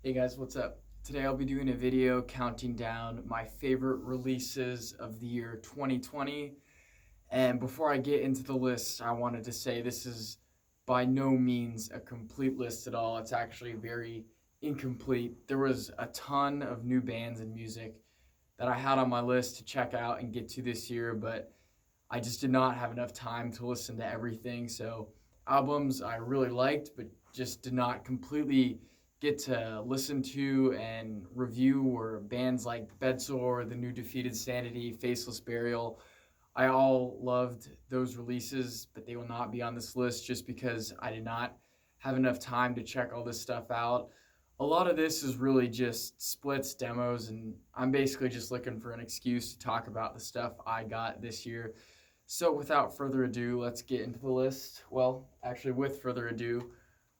Hey guys, what's up? Today I'll be doing a video counting down my favorite releases of the year 2020. And before I get into the list, I wanted to say this is by no means a complete list at all. It's actually very incomplete. There was a ton of new bands and music that I had on my list to check out and get to this year, but I just did not have enough time to listen to everything. So albums I really liked, but just did not completely get to listen to and review were bands like Bedsore, The New Defeated Sanity, Faceless Burial. I all loved those releases, but they will not be on this list just because I did not have enough time to check all this stuff out. A lot of this is really just splits, demos, and I'm basically just looking for an excuse to talk about the stuff I got this year. So without further ado, let's get into the list. Well, actually, with further ado,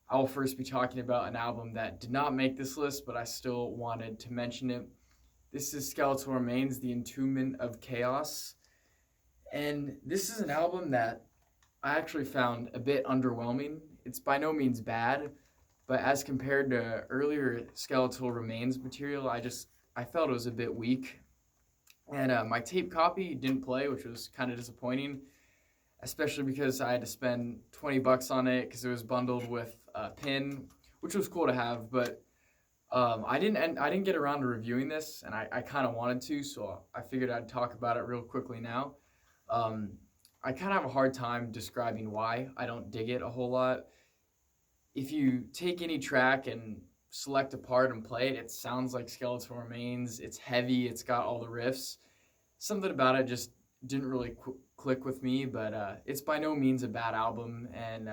I will first be talking about an album that did not make this list, but I still wanted to mention it. This is Skeletal Remains, The Entombment of Chaos. And this is an album that I actually found a bit underwhelming. It's by no means bad, but as compared to earlier Skeletal Remains material, I felt it was a bit weak. And my tape copy didn't play, which was kind of disappointing, especially because I had to spend $20 on it because it was bundled with a pin, which was cool to have. But I didn't get around to reviewing this, and I kind of wanted to, so I figured I'd talk about it real quickly now. I kind of have a hard time describing why I don't dig it a whole lot. If you take any track and select a part and play it, it sounds like Skeletal Remains. It's heavy. It's got all the riffs. Something about it just didn't really click with me, but it's by no means a bad album. And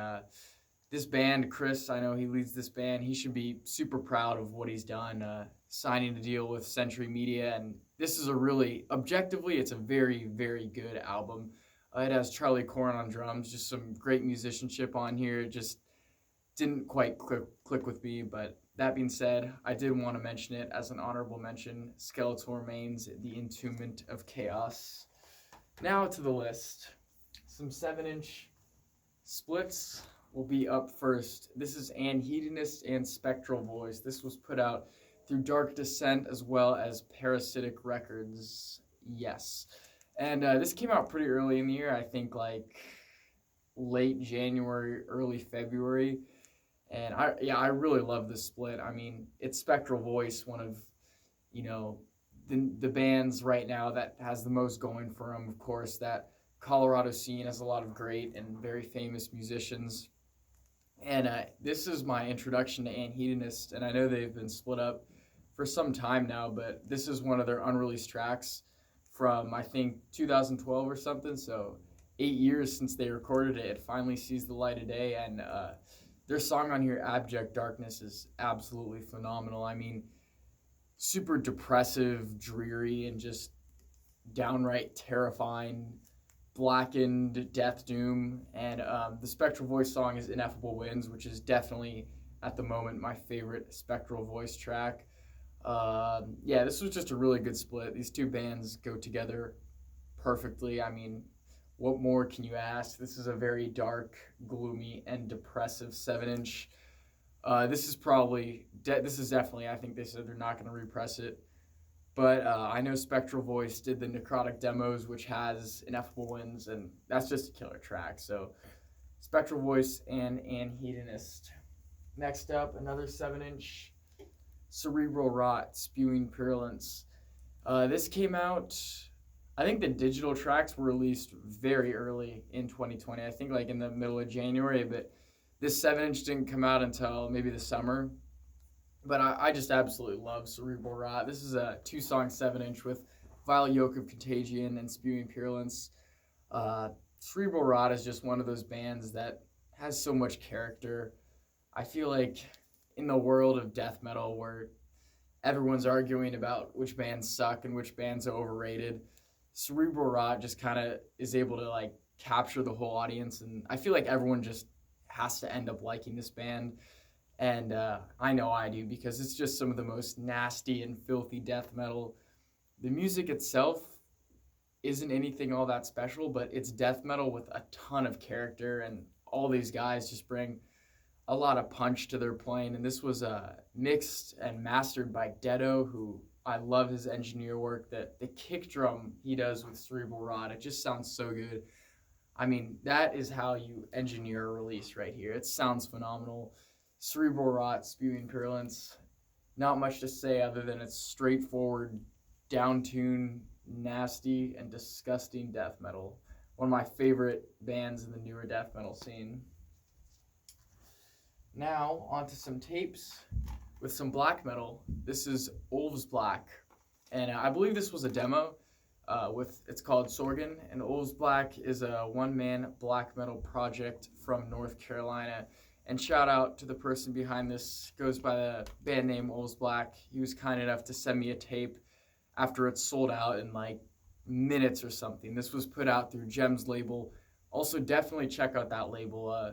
this band, Chris, I know he leads this band. He should be super proud of what he's done, signing a deal with Century Media. And this is objectively, it's a very, very good album. It has Charlie Corn on drums, just some great musicianship on here. It just didn't quite click with me, but that being said, I did want to mention it as an honorable mention. Skeletal Remains, The Entombment of Chaos. Now to the list. Some 7-inch splits will be up first. This is Hedonist and Spectral Voice. This was put out through Dark Descent as well as Parasitic Records. Yes. And this came out pretty early in the year, I think like late January, early February. And I really love this split. I mean, it's Spectral Voice, one of, the bands right now that has the most going for them. Of course, that Colorado scene has a lot of great and very famous musicians. And this is my introduction to Hedonist, and I know they've been split up for some time now, but this is one of their unreleased tracks from, I think, 2012 or something. So 8 years since they recorded it. It finally sees the light of day, and their song on here, Abject Darkness, is absolutely phenomenal. I mean, super depressive, dreary, and just downright terrifying, blackened death doom. And the Spectral Voice song is Ineffable Winds, which is definitely, at the moment, my favorite Spectral Voice track. This was just a really good split. These two bands go together perfectly. I mean, what more can you ask? This is a very dark, gloomy, and depressive 7-inch. This is definitely, I think they said they're not going to repress it. But I know Spectral Voice did the Necrotic demos, which has Ineffable Winds, and that's just a killer track. So Spectral Voice and Hedonist. Next up, another 7-inch, Cerebral Rot, Spewing Purulence. This came out, I think the digital tracks were released very early in 2020. I think like in the middle of January, but this 7-inch didn't come out until maybe the summer. But I just absolutely love Cerebral Rot. This is a 2-song 7-inch with Vile Yoke of Contagion and Spewing Purulence. Cerebral Rot is just one of those bands that has so much character. I feel like in the world of death metal where everyone's arguing about which bands suck and which bands are overrated, Cerebral Rot just kind of is able to like capture the whole audience, and I feel like everyone just has to end up liking this band. And I know I do, because it's just some of the most nasty and filthy death metal. The music itself isn't anything all that special, but it's death metal with a ton of character, and all these guys just bring a lot of punch to their playing, and this was mixed and mastered by Dedo, who I love his engineer work. That the kick drum he does with Cerebral Rot, it just sounds so good. I mean, that is how you engineer a release right here. It sounds phenomenal. Cerebral Rot, Spewing Purulence. Not much to say other than it's straightforward, down-tuned, nasty, and disgusting death metal. One of my favorite bands in the newer death metal scene. Now, onto some tapes with some black metal. This is Olves Black, and I believe this was a demo. It's called Sorgan, and Olves Black is a one-man black metal project from North Carolina. And shout out to the person behind this, goes by the band name Olves Black. He was kind enough to send me a tape after it sold out in like minutes or something. This was put out through Gems label. Also, definitely check out that label.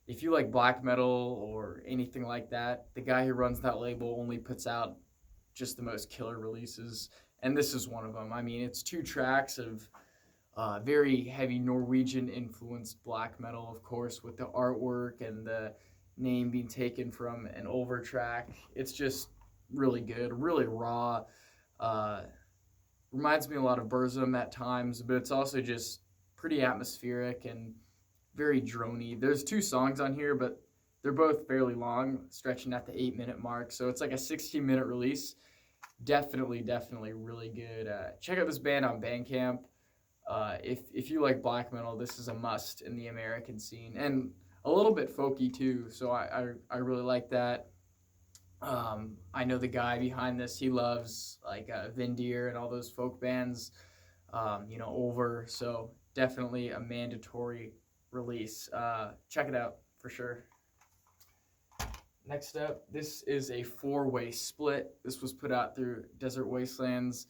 If you like black metal or anything like that, the guy who runs that label only puts out just the most killer releases. And this is one of them. I mean, it's 2 tracks of very heavy Norwegian-influenced black metal, of course, with the artwork and the name being taken from an Ulver track. It's just really good, really raw. Reminds me a lot of Burzum at times, but it's also just pretty atmospheric and very droney. There's 2 songs on here, but they're both fairly long, stretching at the 8-minute mark. So it's like a 16-minute release. Definitely really good. Check out this band on Bandcamp. If you like black metal, this is a must in the American scene, and a little bit folky too. So I really like that. I know the guy behind this. He loves like Vindir and all those folk bands. Over. So definitely a mandatory release. Check it out for sure. Next up, this is a 4-way split. This was put out through Desert Wastelands,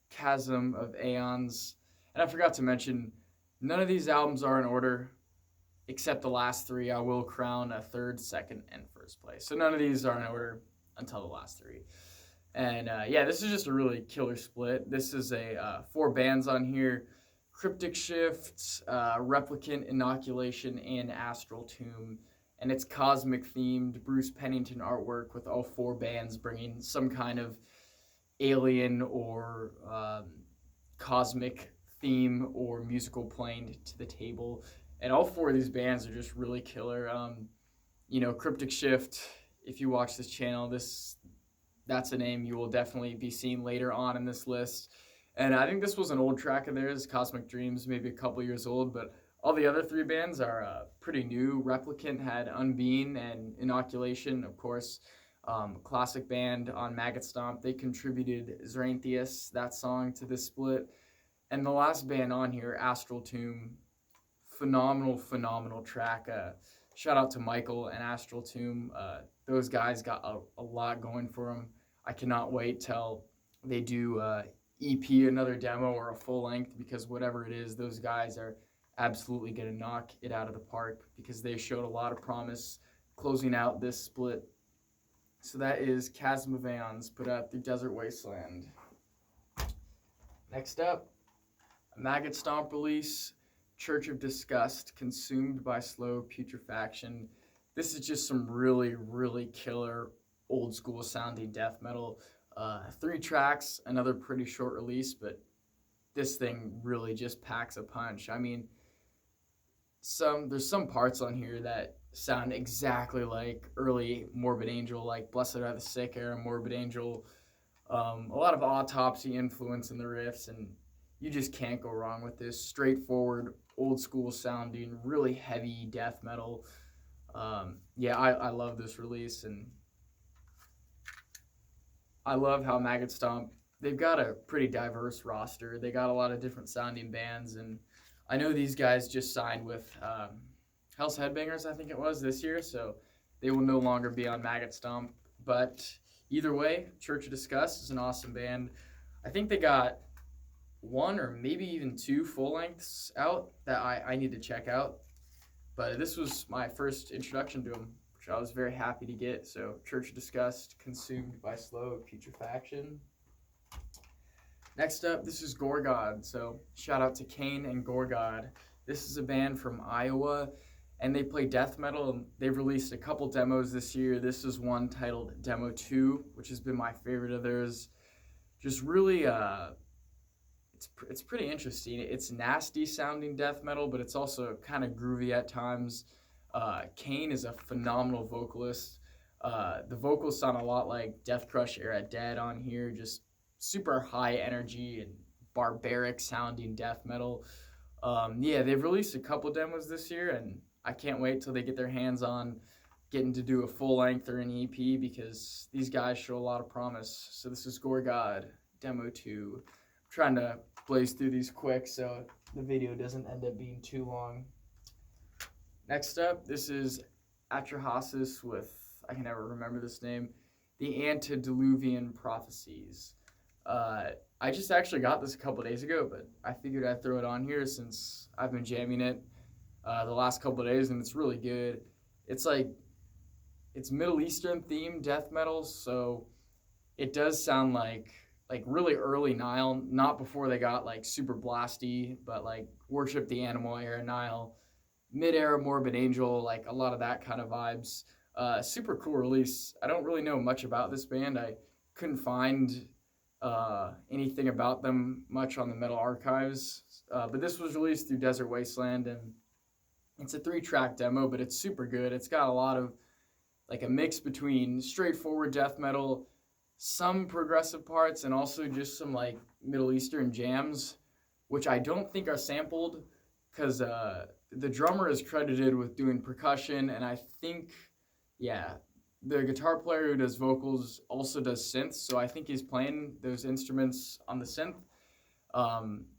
Chasm of Aeons. And I forgot to mention, none of these albums are in order, except the last 3. I will crown a 3rd, 2nd, and 1st place. So none of these are in order until the last 3. And this is just a really killer split. This is a 4 bands on here: Cryptic Shift, Replicant Inoculation, and Astral Tomb. And it's cosmic themed Bruce Pennington artwork with all 4 bands bringing some kind of alien or cosmic theme or musical plane to the table. And all 4 of these bands are just really killer. Cryptic Shift, if you watch this channel, that's a name you will definitely be seeing later on in this list. And I think this was an old track of theirs, Cosmic Dreams, maybe a couple years old, but all the other 3 bands are pretty new. Replicant had Unbean and Inoculation, of course, classic band on Maggot Stomp. They contributed Zeranthius, that song, to this split. And the last band on here, Astral Tomb, phenomenal track. Shout out to Michael and Astral Tomb. Those guys got a lot going for them. I cannot wait till they do EP, another demo, or a full length, because whatever it is, those guys are absolutely going to knock it out of the park, because they showed a lot of promise closing out this split. So that is Chasm of Aeons, put out through Desert Wasteland. Next up, a Maggot Stomp release, Church of Disgust, Consumed by Slow Putrefaction. This is just some really killer old school sounding death metal. 3 tracks, another pretty short release, but this thing really just packs a punch. I mean, there's some parts on here that sound exactly like early Morbid Angel, like Blessed Are the Sick era Morbid Angel. A lot of Autopsy influence in the riffs, and you just can't go wrong with this. Straightforward, old school sounding, really heavy death metal. I love this release, and I love how Maggot Stomp, they've got a pretty diverse roster. They got a lot of different sounding bands, and I know these guys just signed with Hell's Headbangers, I think it was, this year, so they will no longer be on Maggot Stomp. But either way, Church of Disgust is an awesome band. I think they got 1 or maybe even 2 full lengths out that I need to check out. But this was my first introduction to them, which I was very happy to get. So Church of Disgust, Consumed by Slow Putrefaction. Next up, this is Gorgon. So shout out to Kane and Gorgon. This is a band from Iowa, and they play death metal, and they've released a couple demos this year. This is one titled Demo 2, which has been my favorite of theirs. Just really, it's pretty interesting. It's nasty sounding death metal, but it's also kind of groovy at times. Kane is a phenomenal vocalist. The vocals sound a lot like Death Crush era Dead on here, just super high energy and barbaric sounding death metal. Yeah, they've released a couple demos this year, and I can't wait till they get their hands on getting to do a full length or an EP, because these guys show a lot of promise. So this is Gorgon, Demo 2. I'm trying to blaze through these quick so the video doesn't end up being too long. Next up, this is Atrahasis with, I can never remember this name, the Antediluvian Prophecies. I just actually got this a couple days ago, but I figured I'd throw it on here since I've been jamming it the last couple of days, and it's really good. It's Middle Eastern themed death metal, so it does sound like really early Nile, not before they got like super blasty, but like Worship the Animal era Nile, mid-era Morbid Angel, like a lot of that kind of vibes. Super cool release. I don't really know much about this band. I couldn't find anything about them much on the Metal Archives, but this was released through Desert Wasteland, and it's a 3-track demo, but it's super good. It's got a lot of like a mix between straightforward death metal, some progressive parts, and also just some like Middle Eastern jams, which I don't think are sampled, because the drummer is credited with doing percussion, and I think, yeah, the guitar player who does vocals also does synths, so I think he's playing those instruments on the synth.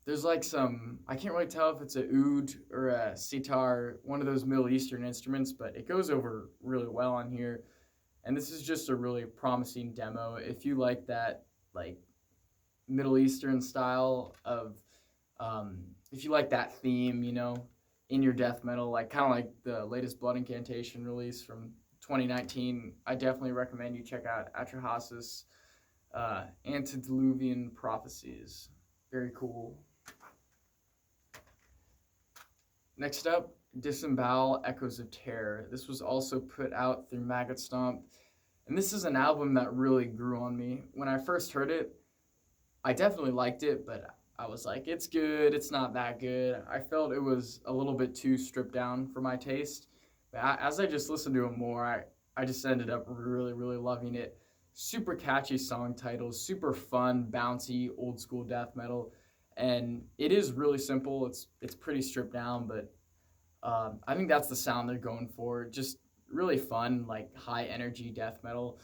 There's like some, I can't really tell if it's a oud or a sitar, one of those Middle Eastern instruments, but it goes over really well on here. And this is just a really promising demo. If you like that like Middle Eastern style of, if you like that theme, you know, in your death metal, like kind of like the latest Blood Incantation release from 2019, I definitely recommend you check out Atrahasis, Antediluvian Prophecies. Very cool. Next up, Disembowel, Echoes of Terror. This was also put out through Maggot Stomp, and this is an album that really grew on me. When I first heard it, I definitely liked it, but I was like, it's good, it's not that good. I felt it was a little bit too stripped down for my taste. But as I just listened to it more, I just ended up really, really loving it. Super catchy song titles, super fun, bouncy, old school death metal. And it is really simple. It's pretty stripped down, but I think that's the sound they're going for. Just really fun, like high energy death metal.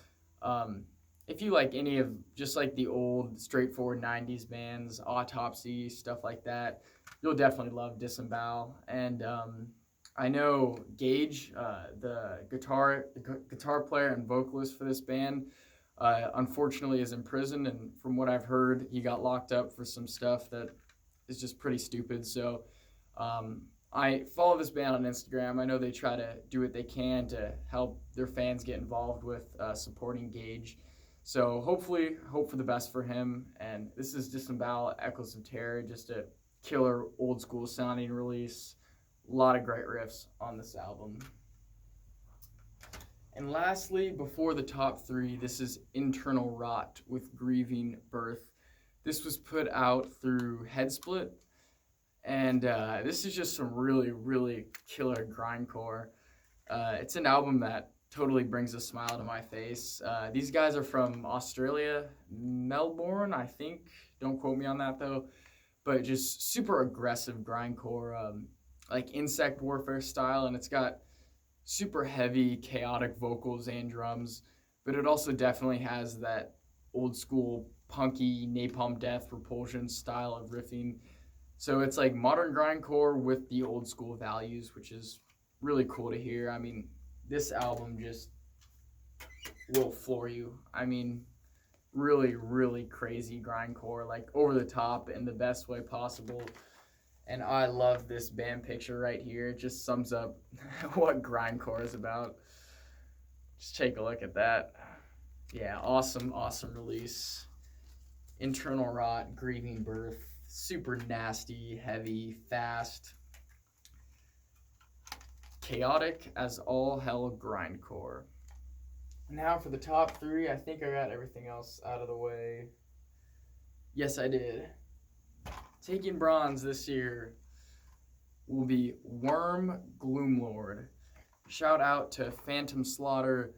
If you like any of just like the old straightforward 90s bands, Autopsy, stuff like that, you'll definitely love Disembowel. And I know Gage, the guitar player and vocalist for this band, unfortunately is in prison, and from what I've heard, he got locked up for some stuff that is just pretty stupid. So I follow this band on Instagram. I know they try to do what they can to help their fans get involved with supporting Gage. So hopefully, hope for the best for him. And this is Disembowel, Echoes of Terror, just a killer old school sounding release. A lot of great riffs on this album. And lastly, before the top 3, this is Internal Rot with Grieving Birth. This was put out through Headsplit, and this is just some really, really killer grindcore. It's an album that totally brings a smile to my face. These guys are from Australia, Melbourne, I think. Don't quote me on that though. But just super aggressive grindcore, like insect warfare style, and it's got super heavy, chaotic vocals and drums, but it also definitely has that old school punky Napalm Death Repulsion style of riffing. So it's like modern grindcore with the old school values, which is really cool to hear. I mean, this album just will floor you. I mean, really, really crazy grindcore, like over the top in the best way possible. And I love this band picture right here. It just sums up what grindcore is about. Just take a look at that. Yeah, awesome, awesome release. Internal Rot, Grieving Birth. Super nasty, heavy, fast. chaotic as all hell grindcore. Now for the top 3, I think I got everything else out of the way. Yes, I did. Taking bronze this year will be Worm Gloomlord. Shout out to Phantom Slaughter.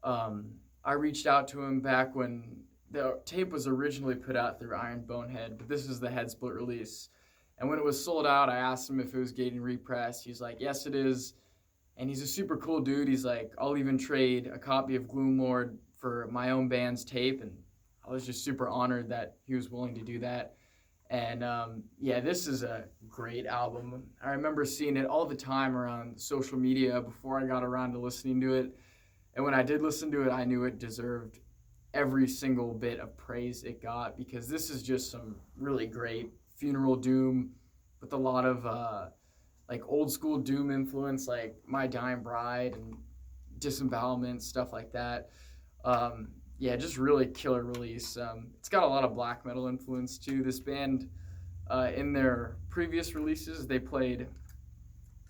I reached out to him back when the tape was originally put out through Iron Bonehead, but this is the head split release. And when it was sold out, I asked him if it was getting repressed. He's like, yes, it is. And he's a super cool dude. He's like, I'll even trade a copy of Gloomlord for my own band's tape. And I was just super honored that he was willing to do that. And yeah, this is a great album. I remember seeing it all the time around social media before I got around to listening to it. And when I did listen to it, I knew it deserved every single bit of praise it got, because this is just some really great funeral doom with a lot of like old school doom influence, like My Dying Bride and Disembowelment, stuff like that. Yeah, just really killer release. It's got a lot of black metal influence too. This band, in their previous releases, they played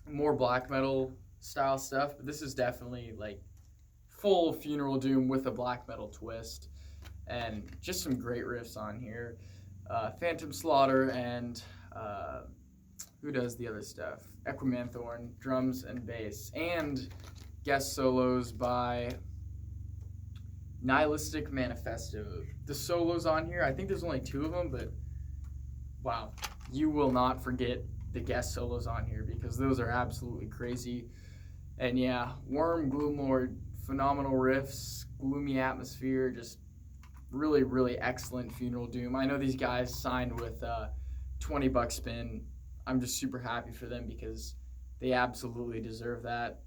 more black metal style stuff, but this is definitely like full funeral doom with a black metal twist, and just some great riffs on here. Phantom Slaughter and who does the other stuff? Equimanthorn, drums and bass, and guest solos by Nihilistic Manifesto. The solos on here, I think there's only 2 of them, but wow, you will not forget the guest solos on here, because those are absolutely crazy. And yeah, Worm Gloomlord, phenomenal riffs, gloomy atmosphere, just really, really excellent funeral doom. I know these guys signed with $20 Spin. I'm just super happy for them, because they absolutely deserve that.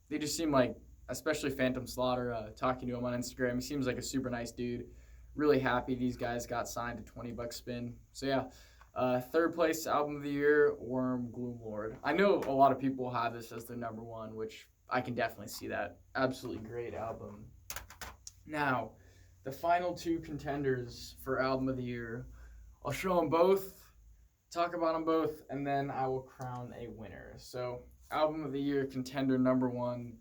They just seem like, especially Phantom Slaughter, talking to him on Instagram, he seems like a super nice dude. Really happy these guys got signed to $20 Spin. So yeah, third place album of the year, Worm Gloomlord. I know a lot of people have this as their number 1, which I can definitely see that. Absolutely great album. Now, the final 2 contenders for album of the year. I'll show them both, talk about them both, and then I will crown a winner. So, album of the year contender number 1,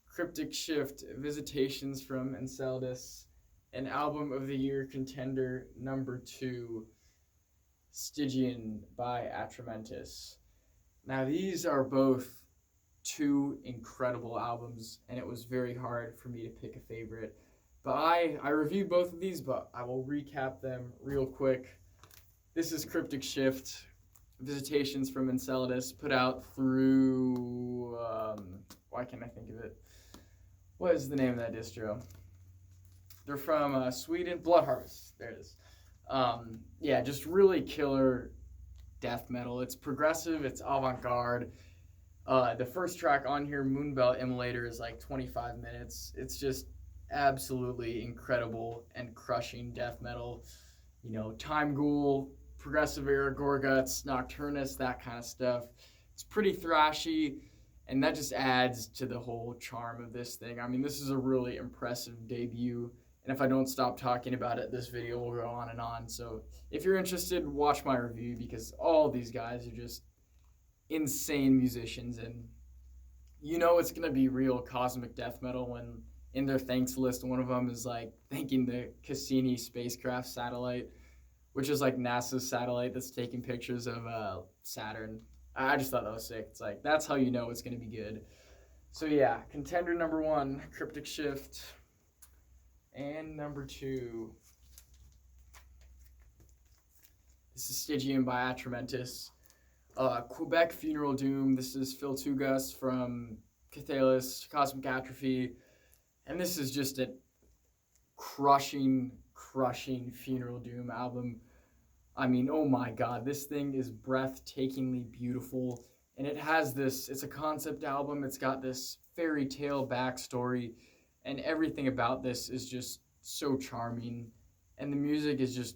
Cryptic Shift, Visitations from Enceladus. And album of the year contender number 2, Stygian by Atramentis. Now, these are both 2 incredible albums, and it was very hard for me to pick a favorite. But I reviewed both of these, but I will recap them real quick. This is Cryptic Shift, Visitations from Enceladus, put out through, why can't I think of it? What is the name of that distro? They're from Sweden, Blood Harvest, there it is. Yeah, just really killer death metal. It's progressive, it's avant-garde. The first track on here, Moonbelt Immolator, is like 25 minutes. It's just absolutely incredible and crushing death metal. You know, Time Ghoul, Progressive Era, Gorguts, Nocturnus, that kind of stuff. It's pretty thrashy, and that just adds to the whole charm of this thing. I mean, this is a really impressive debut, and if I don't stop talking about it, this video will go on and on. So if you're interested, watch my review, because all these guys are just insane musicians, and you know it's going to be real cosmic death metal when in their thanks list, one of them is like thanking the Cassini spacecraft satellite, which is like NASA's satellite that's taking pictures of Saturn. I just thought that was sick. It's like, that's how you know it's going to be good. So yeah, contender number 1, Cryptic Shift. And number 2, this is Stygian by Atramentis. Quebec Funeral Doom. This is Phil Tugas from Cathalis, Cosmic Atrophy. And this is just a crushing funeral doom album. I mean, oh my god, this thing is breathtakingly beautiful. And it has this, it's a concept album. It's got this fairy tale backstory. And everything about this is just so charming. And the music is just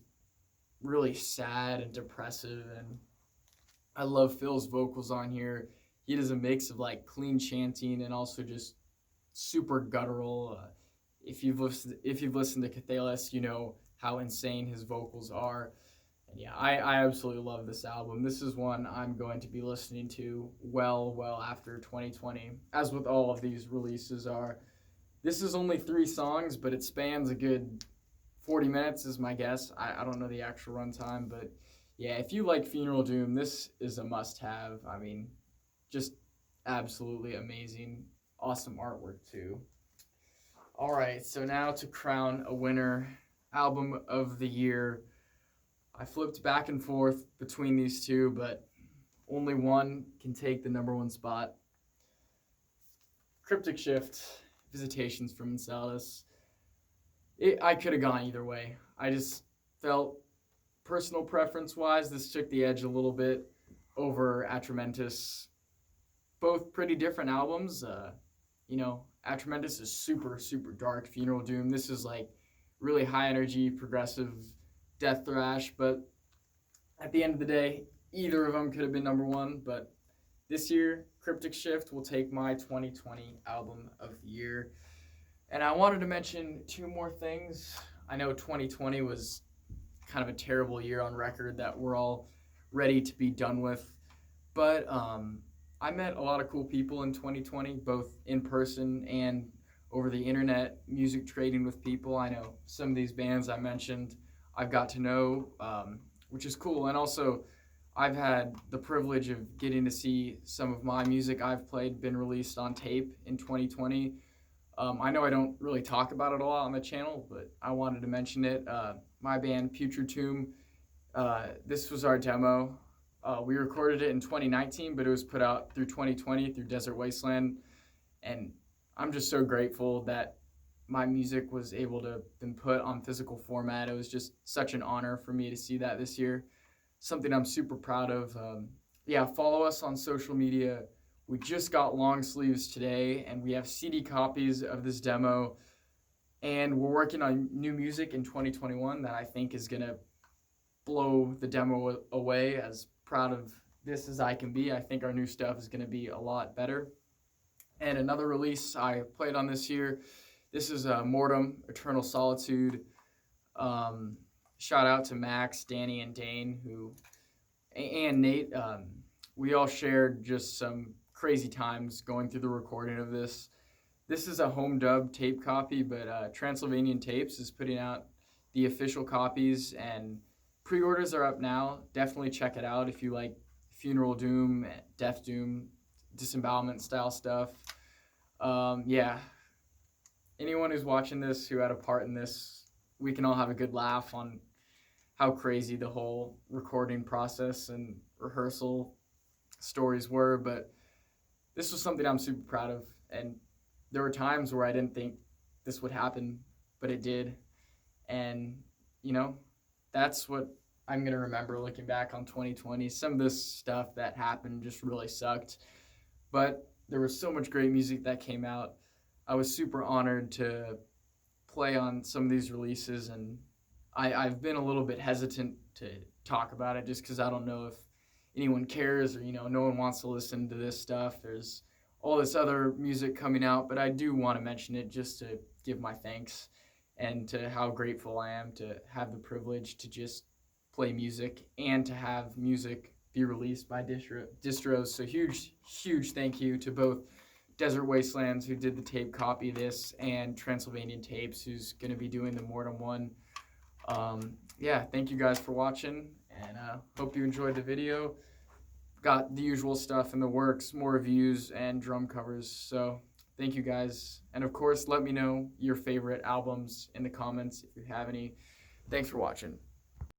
really sad and depressive. And I love Phil's vocals on here. He does a mix of like clean chanting and also just super guttural. If you've listened to Cathalis, you know how insane his vocals are. Yeah, I absolutely love this album. This is one I'm going to be listening to well after 2020, as with all of these releases are. This is only 3 songs, but it spans a good 40 minutes is my guess. I don't know the actual runtime, but yeah, if you like Funeral Doom, this is a must-have. I mean, just absolutely amazing. Awesome artwork, too. All right, so now to crown a winner, album of the year. I flipped back and forth between these two, but only one can take the number 1 spot. Cryptic Shift, Visitations from Enceladus. I could have gone either way. I just felt, personal preference-wise, this took the edge a little bit over Atramentis. Both pretty different albums. Atramentis is super dark Funeral Doom. This is like really high energy, progressive death thrash, but at the end of the day, either of them could have been number 1, but this year, Cryptic Shift will take my 2020 album of the year. And I wanted to mention 2 more things. I know 2020 was kind of a terrible year on record that we're all ready to be done with, but I met a lot of cool people in 2020, both in person and over the internet, music trading with people. I know some of these bands I mentioned I've got to know, which is cool. And also, I've had the privilege of getting to see some of my music I've played been released on tape in 2020. I know I don't really talk about it a lot on the channel, but I wanted to mention it. My band, Putrid Tomb, this was our demo. We recorded it in 2019, but it was put out through 2020 through Desert Wasteland. And I'm just so grateful that my music was able to been put on physical format. It was just such an honor for me to see that this year. Something I'm super proud of. Follow us on social media. We just got long sleeves today, and we have CD copies of this demo. And we're working on new music in 2021 that I think is going to blow the demo away. As proud of this as I can be, I think our new stuff is going to be a lot better. And another release I played on this year, this is Mortem, Eternal Solitude. Shout out to Max, Danny, and Dane, and Nate. We all shared just some crazy times going through the recording of this. This is a home dub tape copy, but Transylvanian Tapes is putting out the official copies, and pre-orders are up now. Definitely check it out if you like Funeral Doom, Death Doom, Disembowelment style stuff. Anyone who's watching this who had a part in this, we can all have a good laugh on how crazy the whole recording process and rehearsal stories were, but this was something I'm super proud of. And there were times where I didn't think this would happen, but it did. And, that's what I'm going to remember looking back on 2020. Some of this stuff that happened just really sucked, but there was so much great music that came out. I was super honored to play on some of these releases, and I've been a little bit hesitant to talk about it just because I don't know if anyone cares or, no one wants to listen to this stuff. There's all this other music coming out, but I do want to mention it just to give my thanks and to how grateful I am to have the privilege to just play music and to have music be released by distros. So huge thank you to both Desert Wastelands, who did the tape copy of this, and Transylvanian Tapes, who's going to be doing the Mortem one. Thank you guys for watching, and hope you enjoyed the video. Got the usual stuff in the works, more reviews and drum covers. So thank you guys. And of course, let me know your favorite albums in the comments if you have any. Thanks for watching.